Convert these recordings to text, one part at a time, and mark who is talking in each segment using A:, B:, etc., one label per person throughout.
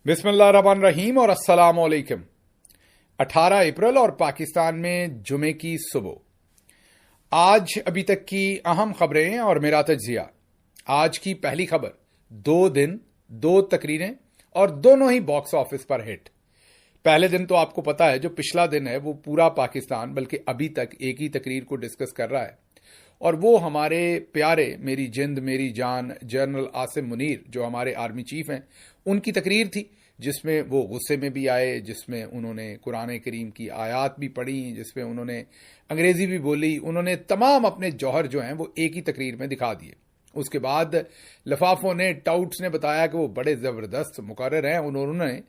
A: बिस्मिल्लाहिर्रहमानिर्रहीम और अस्सलाम वालेकुम। 18 अप्रैल और पाकिस्तान में जुमे की सुबह। आज अभी तक की अहम खबरें और मेरा तज्जिया। आज की पहली खबर, 2 दिन 2 तकरीरें और दोनों ही बॉक्स ऑफिस पर हिट। पहले दिन तो आपको पता है, जो पिछला दिन है वो पूरा पाकिस्तान बल्कि अभी तक एक ही तकरीर को डिस्कस कर रहा है और वो हमारे प्यारे मेरी जिंद मेरी जान जनरल आसिम मुनीर, जो हमारे आर्मी चीफ हैं, उनकी तकरीर थी, जिसमें वो गुस्से में भी आए, जिसमें उन्होंने कुरान करीम की आयत भी पढ़ी, जिसमें उन्होंने अंग्रेजी भी बोली। उन्होंने तमाम अपने जौहर जो हैं वो एक ही तकरीर में दिखा दिए। उसके बाद लफाफों ने, टाउट्स ने बताया कि वो बड़े जबरदस्त मुकर्रर हैं। उन्होंने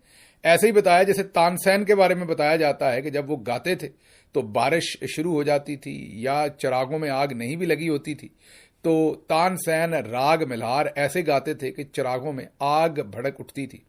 A: ऐसे ही बताया जैसे तानसेन के बारे में बताया जाता है कि जब वो गाते थे तो बारिश शुरू हो जाती थी या चिरागों में आग नहीं भी लगी होती थी तो तानसेन राग मिलहार ऐसे गाते थे कि चिरागों में आग भड़क उठती थी।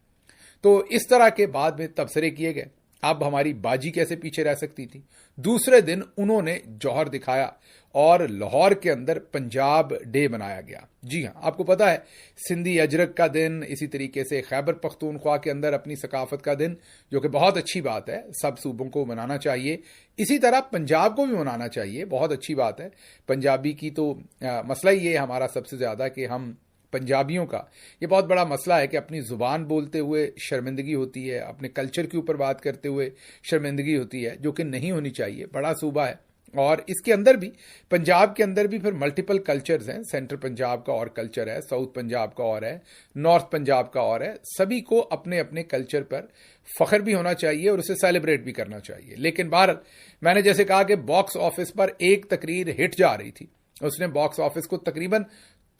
A: तो इस तरह के बाद में तबसरे किए गए। अब हमारी बाजी कैसे पीछे रह सकती थी। दूसरे दिन उन्होंने जौहर दिखाया और लाहौर के अंदर पंजाब डे मनाया गया। जी हां, आपको पता है, सिंधी अजरक का दिन, इसी तरीके से खैबर पख्तूनख्वा के अंदर अपनी सकाफत का दिन, जो कि बहुत अच्छी बात है, सब सूबों को मनाना चाहिए। इसी तरह पंजाब को भी मनाना चाहिए, बहुत अच्छी बात है। पंजाबी की तो मसला ही ये हमारा सबसे ज्यादा कि हम पंजाबियों का ये बहुत बड़ा मसला है कि अपनी जुबान बोलते हुए शर्मिंदगी होती है, अपने कल्चर के ऊपर बात करते हुए शर्मिंदगी होती है, जो कि नहीं होनी चाहिए। बड़ा सूबा है और इसके अंदर भी, पंजाब के अंदर भी फिर मल्टीपल कल्चर्स हैं। सेंट्रल पंजाब का और कल्चर है, साउथ पंजाब का और है, नॉर्थ पंजाब का और है। सभी को अपने अपने कल्चर पर फख्र भी होना चाहिए और उसे सेलिब्रेट भी करना चाहिए। लेकिन बहरहाल, मैंने जैसे कहा कि बॉक्स ऑफिस पर एक तकरीर हिट जा रही थी, उसने बॉक्स ऑफिस को तकरीबन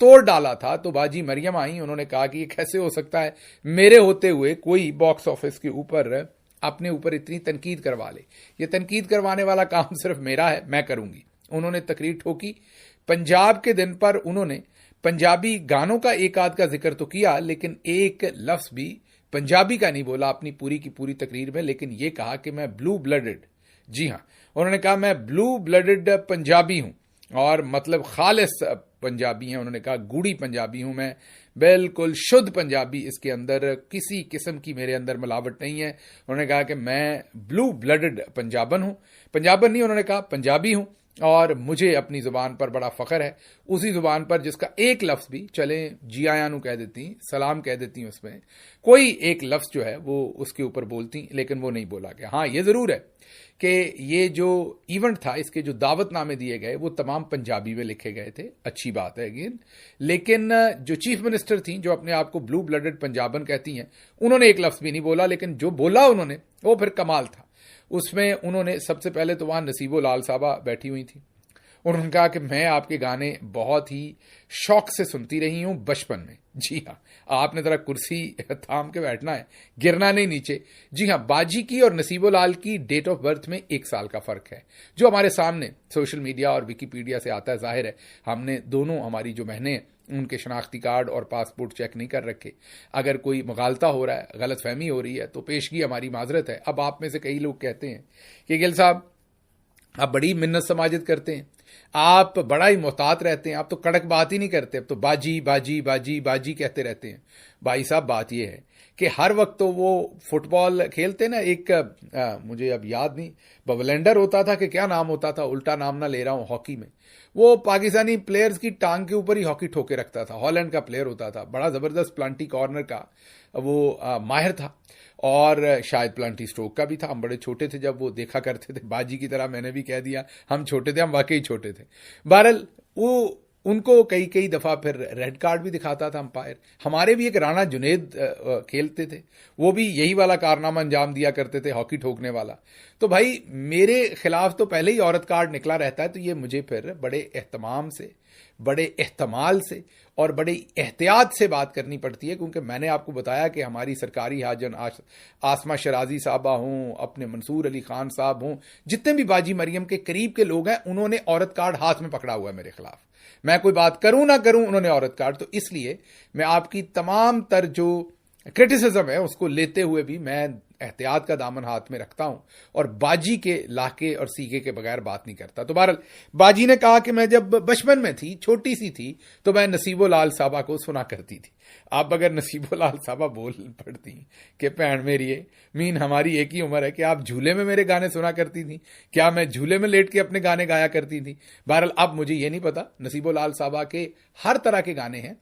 A: तोड़ डाला था। तो बाजी मरियम आई, उन्होंने कहा कि ये कैसे हो सकता है, मेरे होते हुए कोई बॉक्स ऑफिस के ऊपर अपने ऊपर इतनी तनकीद करवा ले। ये तनकीद करवाने वाला काम सिर्फ मेरा है, मैं करूंगी। उन्होंने तकरीर ठोकी। पंजाब के दिन पर उन्होंने पंजाबी गानों का एक आध का जिक्र तो किया, लेकिन एक लफ्ज भी पंजाबी का नहीं बोला अपनी पूरी की पूरी तकरीर में। लेकिन ये कहा कि मैं ब्लू ब्लडेड, जी हां, उन्होंने कहा मैं ब्लू ब्लडेड पंजाबी हूं और मतलब खालिस पंजाबी हैं। उन्होंने कहा गूढ़ी पंजाबी हूं मैं, बिल्कुल शुद्ध पंजाबी, इसके अंदर किसी किस्म की मेरे अंदर मिलावट नहीं है। उन्होंने कहा कि मैं ब्लू ब्लडेड पंजाबन हूं, पंजाबन नहीं, उन्होंने कहा पंजाबी हूं और मुझे अपनी जुबान पर बड़ा फख्र है, उसी जुबान पर जिसका एक लफ्ज भी, चले जी आयानू कह देती, सलाम कह देती, उसमें कोई एक लफ्ज जो है वो उसके ऊपर बोलती, लेकिन वो नहीं बोला गया। हाँ, ये जरूर है कि ये जो इवेंट था, इसके जो दावतनामे दिए गए वो तमाम पंजाबी में लिखे गए थे, अच्छी बात है अगेन। लेकिन जो चीफ मिनिस्टर थी, जो अपने आप को ब्लू ब्लडेड पंजाबन कहती हैं, उन्होंने एक लफ्ज भी नहीं बोला। लेकिन जो बोला उन्होंने वो फिर कमाल था। उसमें उन्होंने सबसे पहले तो वहां नसीबो लाल साहबा बैठी हुई थी। उन्होंने कहा कि मैं आपके गाने बहुत ही शौक से सुनती रही हूं बचपन में। जी हां, आपने जरा कुर्सी थाम के बैठना है, गिरना नहीं नीचे। जी हां, बाजी की और नसीबो लाल की डेट ऑफ बर्थ में 1 साल का फर्क है, जो हमारे सामने सोशल मीडिया और विकीपीडिया से आता है। जाहिर है हमने दोनों, हमारी जो बहनें हैं, उनके शनाख्ती कार्ड और पासपोर्ट चेक नहीं कर रखे। अगर कोई मुगालता हो रहा है, गलतफहमी हो रही है, तो पेशगी हमारी माजरत है। अब आप में से कई लोग कहते हैं कि गिल साहब आप बड़ी मिन्नत समाजत करते हैं, आप बड़ा ही मोहतात रहते हैं, आप तो कड़क बात ही नहीं करते, अब तो बाजी बाजी बाजी बाजी कहते रहते हैं। भाई साहब, बात यह है कि हर वक्त तो वो फुटबॉल खेलते ना, एक मुझे अब याद नहीं, बवलेंडर होता था कि क्या नाम होता था, उल्टा नाम ना ले रहा हूं, हॉकी में वो पाकिस्तानी प्लेयर्स की टांग के ऊपर ही हॉकी ठोके रखता था। हॉलैंड का प्लेयर होता था, बड़ा जबरदस्त प्लांटी कॉर्नर का वो माहिर था और शायद प्लांटी स्ट्रोक का भी था। हम बड़े छोटे थे जब वो देखा करते थे, बाजी की तरह मैंने भी कह दिया, हम छोटे थे, हम वाकई छोटे थे। बहरहाल वो उनको कई कई दफा फिर रेड कार्ड भी दिखाता था अंपायर। हमारे भी एक राणा जुनेद खेलते थे, वो भी यही वाला कारनामा अंजाम दिया करते थे, हॉकी ठोकने वाला। तो भाई मेरे खिलाफ तो पहले ही औरत कार्ड निकला रहता है, तो ये मुझे फिर बड़े एहतमाम से, बड़े एहतमाल से और बड़े एहतियात से बात करनी पड़ती है, क्योंकि मैंने आपको बताया कि हमारी सरकारी हाजन आसमा शराजी साहबा हूं, अपने मंसूर अली खान साहब हूं, जितने भी बाजी मरियम के करीब के लोग हैं, उन्होंने औरत कार्ड हाथ में पकड़ा हुआ है मेरे खिलाफ। मैं कोई बात करूं ना करूं, उन्होंने औरत कार्ड। तो इसलिए मैं आपकी तमाम तर जो क्रिटिसिज्म है उसको लेते हुए भी मैं एहतियात का दामन हाथ में रखता हूं और बाजी के लाके और सीखे के बगैर बात नहीं करता। तो बहरहाल बाजी ने कहा कि मैं जब बचपन में थी, छोटी सी थी, तो मैं नसीबो लाल साहबा को सुना करती थी। آپ اگر نصیب لال صاحبہ بول پڑتی کہ بہن میری ہے مین ہماری ایک ہی عمر ہے کہ آپ جھولے میں میرے گانے سنا کرتی تھیں, کیا میں جھولے میں لیٹ کے اپنے گانے گایا کرتی تھی؟ بہرحال اب مجھے یہ نہیں پتا, نصیب لال صاحبہ کے ہر طرح کے گانے ہیں,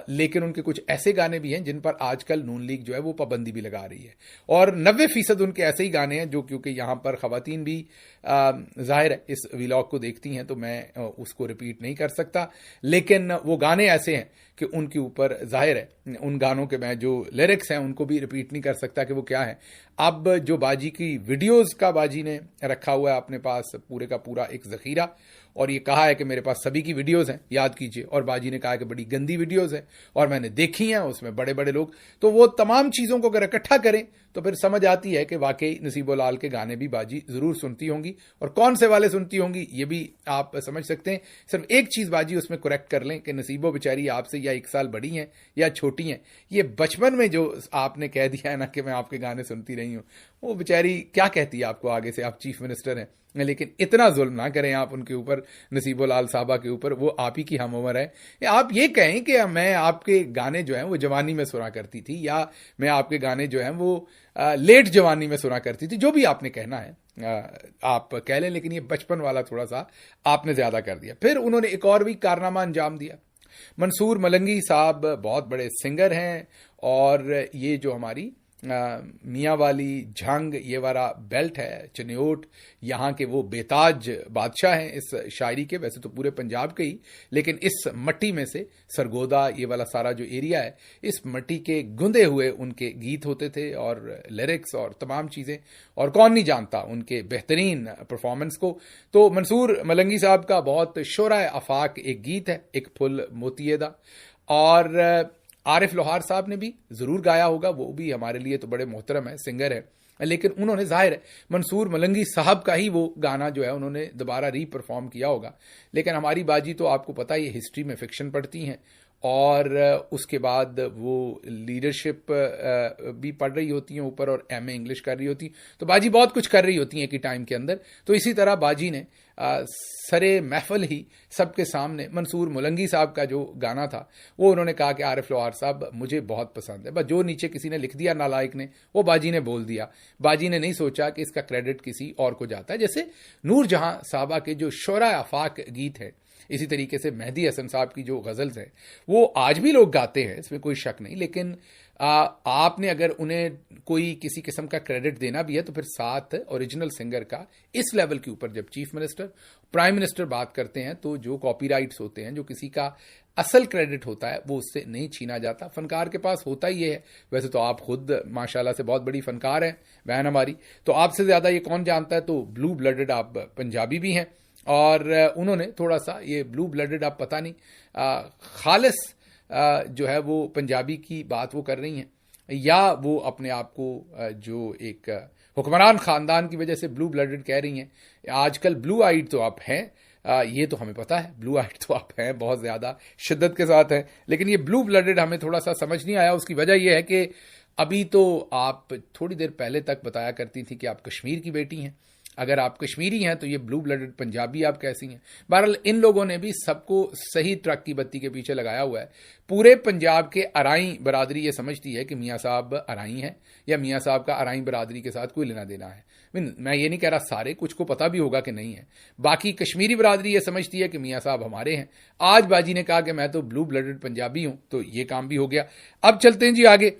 A: لیکن ان کے کچھ ایسے گانے بھی ہیں جن پر آج کل نون لیگ جو ہے وہ پابندی بھی لگا رہی ہے, اور 90% ان کے ایسے ہی گانے ہیں جو, کیونکہ یہاں پر خواتین بھی ظاہر ہے اس ویلاگ کو دیکھتی ہیں تو میں اس کو ریپیٹ نہیں کر سکتا, لیکن وہ گانے ایسے ہیں کہ ان کے اوپر ظاہر ہے ان گانوں کے میں جو لیرکس ہیں ان کو بھی ریپیٹ نہیں کر سکتا کہ وہ کیا ہے. اب جو باجی کی ویڈیوز کا باجی نے رکھا ہوا ہے اپنے پاس پورے کا پورا ایک ذخیرہ, اور یہ کہا ہے کہ میرے پاس سبھی کی ویڈیوز ہیں, یاد کیجئے, اور باجی نے کہا کہ بڑی گندی ویڈیوز ہیں اور میں نے دیکھی ہیں, اس میں بڑے بڑے لوگ, تو وہ تمام چیزوں کو اگر اکٹھا کریں تو پھر سمجھ آتی ہے کہ واقعی نصیب لال کے گانے بھی باجی ضرور سنتی ہوں گی, اور کون سے والے سنتی ہوں گی یہ بھی آپ سمجھ سکتے ہیں. صرف ایک چیز باجی اس میں کریکٹ کر لیں کہ نصیبو بیچاری آپ سے یا 1 سال بڑی ہیں یا چھوٹی ہیں, یہ بچپن میں جو آپ نے کہہ دیا ہے نا کہ میں آپ کے گانے سنتی رہی ہوں, وہ بیچاری کیا کہتی ہے آپ کو آگے سے, آپ چیف منسٹر ہیں, لیکن اتنا ظلم نہ کریں آپ ان کے اوپر, نصیب لال صاحبہ کے اوپر, وہ آپ ہی کی ہم عمر ہے. آپ یہ کہیں کہ میں آپ کے گانے جو ہیں وہ جوانی میں سنا کرتی تھی, یا میں آپ کے گانے جو ہیں وہ لیٹ جوانی میں سنا کرتی تھی, جو بھی آپ نے کہنا ہے آپ کہہ لیں, لیکن یہ بچپن والا تھوڑا سا آپ نے زیادہ کر دیا. پھر انہوں نے ایک اور بھی کارنامہ انجام دیا. منصور ملنگی صاحب بہت بڑے سنگر ہیں, اور یہ جو ہماری میاں والی جھنگ یہ والا بیلٹ ہے چنیوٹ, یہاں کے وہ بیتاج بادشاہ ہیں اس شاعری کے, ویسے تو پورے پنجاب کے ہی, لیکن اس مٹی میں سے سرگودا یہ والا سارا جو ایریا ہے, اس مٹی کے گندے ہوئے ان کے گیت ہوتے تھے اور لیرکس اور تمام چیزیں, اور کون نہیں جانتا ان کے بہترین پرفارمنس کو. تو منصور ملنگی صاحب کا بہت شعرائے آفاق ایک گیت ہے, ایک پھل موتیے دا, اور عارف لوہار صاحب نے بھی ضرور گایا ہوگا, وہ بھی ہمارے لیے تو بڑے محترم ہیں, سنگر ہیں, لیکن انہوں نے ظاہر ہے منصور ملنگی صاحب کا ہی وہ گانا جو ہے انہوں نے دوبارہ ری پرفارم کیا ہوگا. لیکن ہماری باجی تو آپ کو پتہ یہ ہسٹری میں فکشن پڑھتی ہیں, اور اس کے بعد وہ لیڈرشپ بھی پڑھ رہی ہوتی ہیں اوپر, اور ایم اے انگلش کر رہی ہوتی ہیں, تو باجی بہت کچھ کر رہی ہوتی ہیں ایک ہی ٹائم کے اندر. تو اسی طرح باجی نے سرے محفل ہی سب کے سامنے منصور ملنگی صاحب کا جو گانا تھا وہ انہوں نے کہا کہ عارف لوہار صاحب مجھے بہت پسند ہے, بس جو نیچے کسی نے لکھ دیا نالائق نے, وہ باجی نے بول دیا. باجی نے نہیں سوچا کہ اس کا کریڈٹ کسی اور کو جاتا ہے. جیسے نور جہاں صاحبہ کے جو شعرائے آفاق گیت ہیں, اسی طریقے سے مہدی حسن صاحب کی جو غزلز ہیں وہ آج بھی لوگ گاتے ہیں, اس میں کوئی شک نہیں, لیکن آپ نے اگر انہیں کوئی کسی قسم کا کریڈٹ دینا بھی ہے تو پھر ساتھ اوریجنل سنگر کا اس لیول کے اوپر. جب چیف منسٹر پرائم منسٹر بات کرتے ہیں تو جو کاپی رائٹس ہوتے ہیں, جو کسی کا اصل کریڈٹ ہوتا ہے وہ اس سے نہیں چھینا جاتا. فنکار کے پاس ہوتا ہی یہ ہے. ویسے تو آپ خود ماشاءاللہ سے بہت بڑی فنکار ہیں بہن ہماری, تو آپ سے زیادہ یہ کون جانتا ہے, تو بلو بلڈڈ آپ پنجابی بھی ہیں, اور انہوں نے تھوڑا سا یہ بلو بلڈڈ آپ پتہ نہیں خالص جو ہے وہ پنجابی کی بات وہ کر رہی ہیں, یا وہ اپنے آپ کو جو ایک حکمران خاندان کی وجہ سے بلو بلڈڈ کہہ رہی ہیں. آج کل بلو آئیڈ تو آپ ہیں, یہ تو ہمیں پتا ہے, بلو آئیڈ تو آپ ہیں, بہت زیادہ شدت کے ساتھ ہیں, لیکن یہ بلو بلڈڈ ہمیں تھوڑا سا سمجھ نہیں آیا. اس کی وجہ یہ ہے کہ ابھی تو آپ تھوڑی دیر پہلے تک بتایا کرتی تھی کہ آپ کشمیر کی بیٹی ہیں. اگر آپ کشمیری ہیں تو یہ بلو بلڈڈ پنجابی آپ کیسی ہیں؟ بہرحال ان لوگوں نے بھی سب کو صحیح ٹرک کی بتی کے پیچھے لگایا ہوا ہے. پورے پنجاب کے ارائیں برادری یہ سمجھتی ہے کہ میاں صاحب ارائیں ہیں, یا میاں صاحب کا ارائیں برادری کے ساتھ کوئی لینا دینا ہے. میں یہ نہیں کہہ رہا سارے, کچھ کو پتا بھی ہوگا کہ نہیں ہے. باقی کشمیری برادری یہ سمجھتی ہے کہ میاں صاحب ہمارے ہیں. آج باجی نے کہا کہ میں تو بلو بلڈڈ پنجابی ہوں, تو یہ کام بھی ہو گیا. اب چلتے ہیں جی آگے.